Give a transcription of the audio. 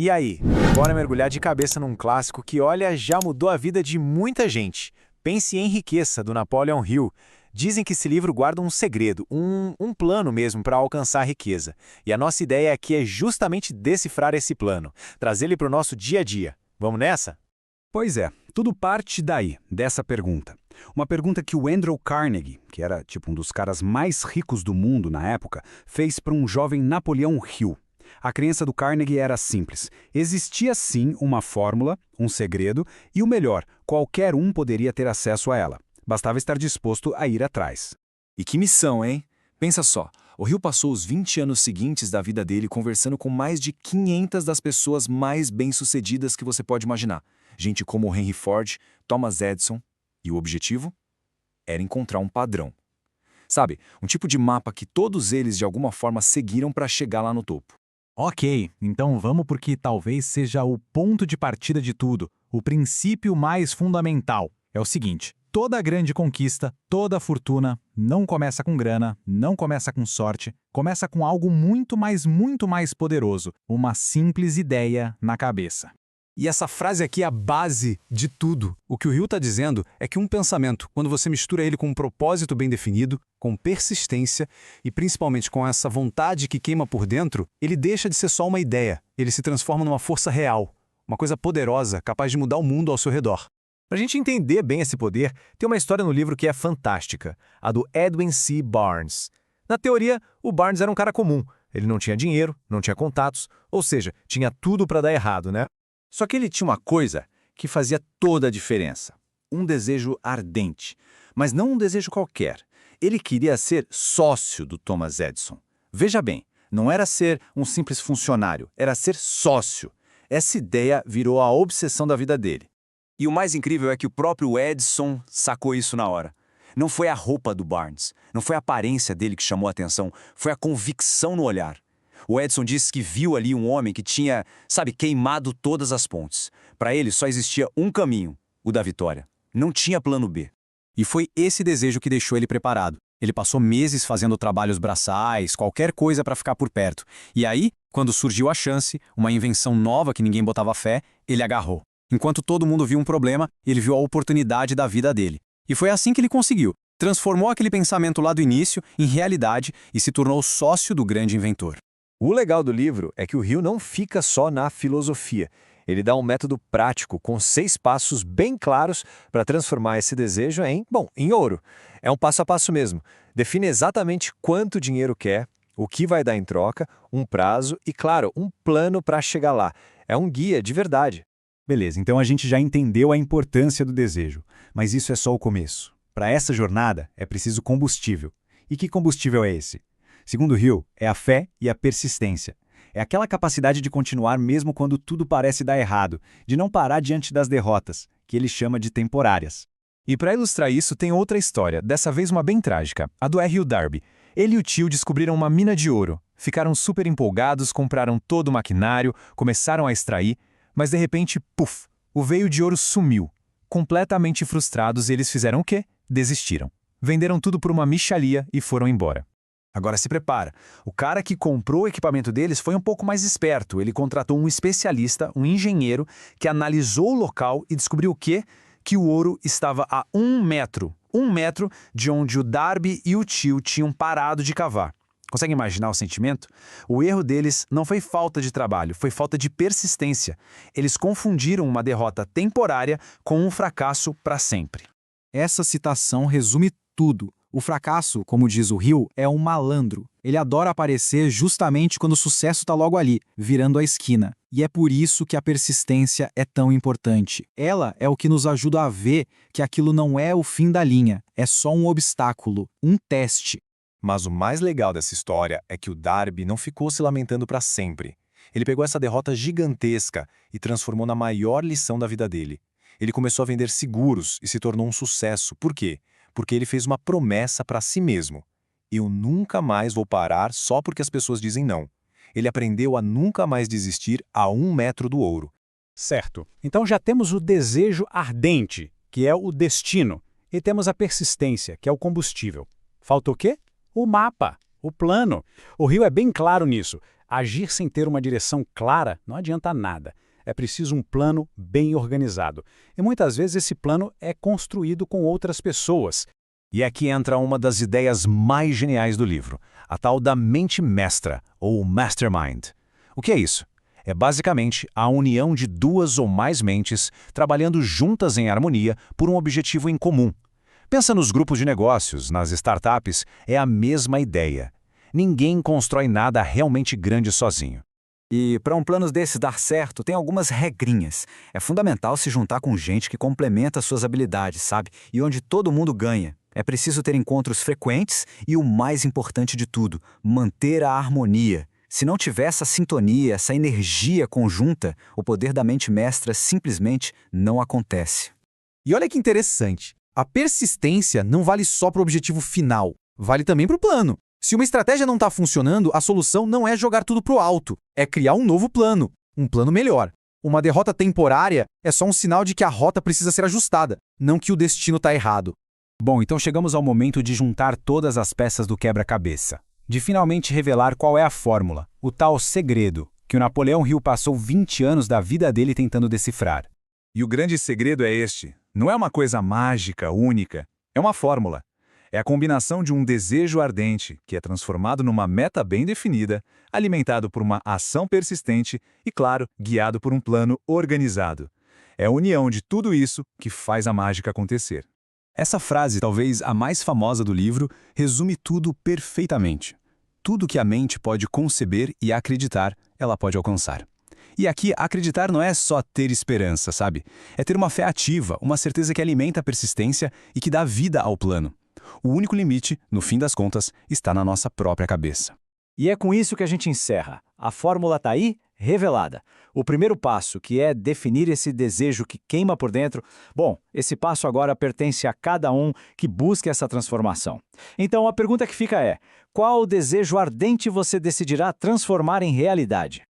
E aí, bora mergulhar de cabeça num clássico que, olha, já mudou a vida de muita gente. Pense em Riqueza, do Napoleon Hill. Dizem que esse livro guarda um segredo, um plano mesmo para alcançar a riqueza. E a nossa ideia aqui é justamente decifrar esse plano, trazer ele para o nosso dia a dia. Vamos nessa? Pois é, tudo parte daí, dessa pergunta. Uma pergunta que o Andrew Carnegie, que era tipo um dos caras mais ricos do mundo na época, fez para um jovem Napoleon Hill. A crença do Carnegie era simples. Existia sim uma fórmula, um segredo, e o melhor, qualquer um poderia ter acesso a ela. Bastava estar disposto a ir atrás. E que missão, hein? Pensa só, o Hill passou os 20 anos seguintes da vida dele conversando com mais de 500 das pessoas mais bem-sucedidas que você pode imaginar. Gente como Henry Ford, Thomas Edison. E o objetivo? Era encontrar um padrão. Sabe, um tipo de mapa que todos eles de alguma forma seguiram para chegar lá no topo. Ok, então vamos porque talvez seja o ponto de partida de tudo, o princípio mais fundamental. É o seguinte, toda grande conquista, toda fortuna, não começa com grana, não começa com sorte, começa com algo muito mais poderoso, uma simples ideia na cabeça. E essa frase aqui é a base de tudo. O que o Hill está dizendo é que um pensamento, quando você mistura ele com um propósito bem definido, com persistência e principalmente com essa vontade que queima por dentro, ele deixa de ser só uma ideia. Ele se transforma numa força real, uma coisa poderosa, capaz de mudar o mundo ao seu redor. Para a gente entender bem esse poder, tem uma história no livro que é fantástica, a do Edwin C. Barnes. Na teoria, o Barnes era um cara comum. Ele não tinha dinheiro, não tinha contatos, ou seja, tinha tudo para dar errado, né? Só que ele tinha uma coisa que fazia toda a diferença. Um desejo ardente. Mas não um desejo qualquer. Ele queria ser sócio do Thomas Edison. Veja bem, não era ser um simples funcionário, era ser sócio. Essa ideia virou a obsessão da vida dele. E o mais incrível é que o próprio Edison sacou isso na hora. Não foi a roupa do Barnes, não foi a aparência dele que chamou a atenção, foi a convicção no olhar. O Edison disse que viu ali um homem que tinha, queimado todas as pontes. Para ele só existia um caminho, o da vitória. Não tinha plano B. E foi esse desejo que deixou ele preparado. Ele passou meses fazendo trabalhos braçais, qualquer coisa para ficar por perto. E aí, quando surgiu a chance, uma invenção nova que ninguém botava fé, ele agarrou. Enquanto todo mundo viu um problema, ele viu a oportunidade da vida dele. E foi assim que ele conseguiu. Transformou aquele pensamento lá do início em realidade e se tornou sócio do grande inventor. O legal do livro é que o Hill não fica só na filosofia. Ele dá um método prático com 6 passos bem claros para transformar esse desejo em ouro. É um passo a passo mesmo. Define exatamente quanto dinheiro quer, o que vai dar em troca, um prazo e, claro, um plano para chegar lá. É um guia de verdade. Beleza, então a gente já entendeu a importância do desejo, mas isso é só o começo. Para essa jornada é preciso combustível. E que combustível é esse? Segundo Hill, é a fé e a persistência. É aquela capacidade de continuar mesmo quando tudo parece dar errado, de não parar diante das derrotas, que ele chama de temporárias. E para ilustrar isso, tem outra história, dessa vez uma bem trágica, a do R.U. Darby. Ele e o tio descobriram uma mina de ouro. Ficaram super empolgados, compraram todo o maquinário, começaram a extrair, mas de repente, puf, o veio de ouro sumiu. Completamente frustrados, eles fizeram o quê? Desistiram. Venderam tudo por uma mixaria e foram embora. Agora se prepara. O cara que comprou o equipamento deles foi um pouco mais esperto. Ele contratou um especialista, um engenheiro, que analisou o local e descobriu o quê? Que o ouro estava a 1 metro. 1 metro de onde o Darby e o tio tinham parado de cavar. Consegue imaginar o sentimento? O erro deles não foi falta de trabalho, foi falta de persistência. Eles confundiram uma derrota temporária com um fracasso para sempre. Essa citação resume tudo. O fracasso, como diz o Hill, é um malandro. Ele adora aparecer justamente quando o sucesso está logo ali, virando a esquina. E é por isso que a persistência é tão importante. Ela é o que nos ajuda a ver que aquilo não é o fim da linha, é só um obstáculo, um teste. Mas o mais legal dessa história é que o Darby não ficou se lamentando para sempre. Ele pegou essa derrota gigantesca e transformou na maior lição da vida dele. Ele começou a vender seguros e se tornou um sucesso. Por quê? Porque ele fez uma promessa para si mesmo. Eu nunca mais vou parar só porque as pessoas dizem não. Ele aprendeu a nunca mais desistir a 1 metro do ouro. Certo. Então já temos o desejo ardente, que é o destino, e temos a persistência, que é o combustível. Falta o quê? O mapa, o plano. O Hill é bem claro nisso. Agir sem ter uma direção clara não adianta nada. É preciso um plano bem organizado. E muitas vezes esse plano é construído com outras pessoas. E aqui entra uma das ideias mais geniais do livro, a tal da mente mestra, ou mastermind. O que é isso? É basicamente a união de duas ou mais mentes trabalhando juntas em harmonia por um objetivo em comum. Pensa nos grupos de negócios, nas startups, é a mesma ideia. Ninguém constrói nada realmente grande sozinho. E para um plano desse dar certo, tem algumas regrinhas. É fundamental se juntar com gente que complementa suas habilidades, sabe? E onde todo mundo ganha. É preciso ter encontros frequentes e, o mais importante de tudo, manter a harmonia. Se não tiver essa sintonia, essa energia conjunta, o poder da mente mestra simplesmente não acontece. E olha que interessante, a persistência não vale só para o objetivo final, vale também para o plano. Se uma estratégia não está funcionando, a solução não é jogar tudo para o alto, é criar um novo plano, um plano melhor. Uma derrota temporária é só um sinal de que a rota precisa ser ajustada, não que o destino está errado. Bom, então chegamos ao momento de juntar todas as peças do quebra-cabeça. De finalmente revelar qual é a fórmula, o tal segredo, que o Napoleão Hill passou 20 anos da vida dele tentando decifrar. E o grande segredo é este. Não é uma coisa mágica, única. É uma fórmula. É a combinação de um desejo ardente, que é transformado numa meta bem definida, alimentado por uma ação persistente e, claro, guiado por um plano organizado. É a união de tudo isso que faz a mágica acontecer. Essa frase, talvez a mais famosa do livro, resume tudo perfeitamente. Tudo que a mente pode conceber e acreditar, ela pode alcançar. E aqui, acreditar não é só ter esperança, sabe? É ter uma fé ativa, uma certeza que alimenta a persistência e que dá vida ao plano. O único limite, no fim das contas, está na nossa própria cabeça. E é com isso que a gente encerra. A fórmula está aí, revelada. O primeiro passo, que é definir esse desejo que queima por dentro, bom, esse passo agora pertence a cada um que busque essa transformação. Então a pergunta que fica é: qual desejo ardente você decidirá transformar em realidade?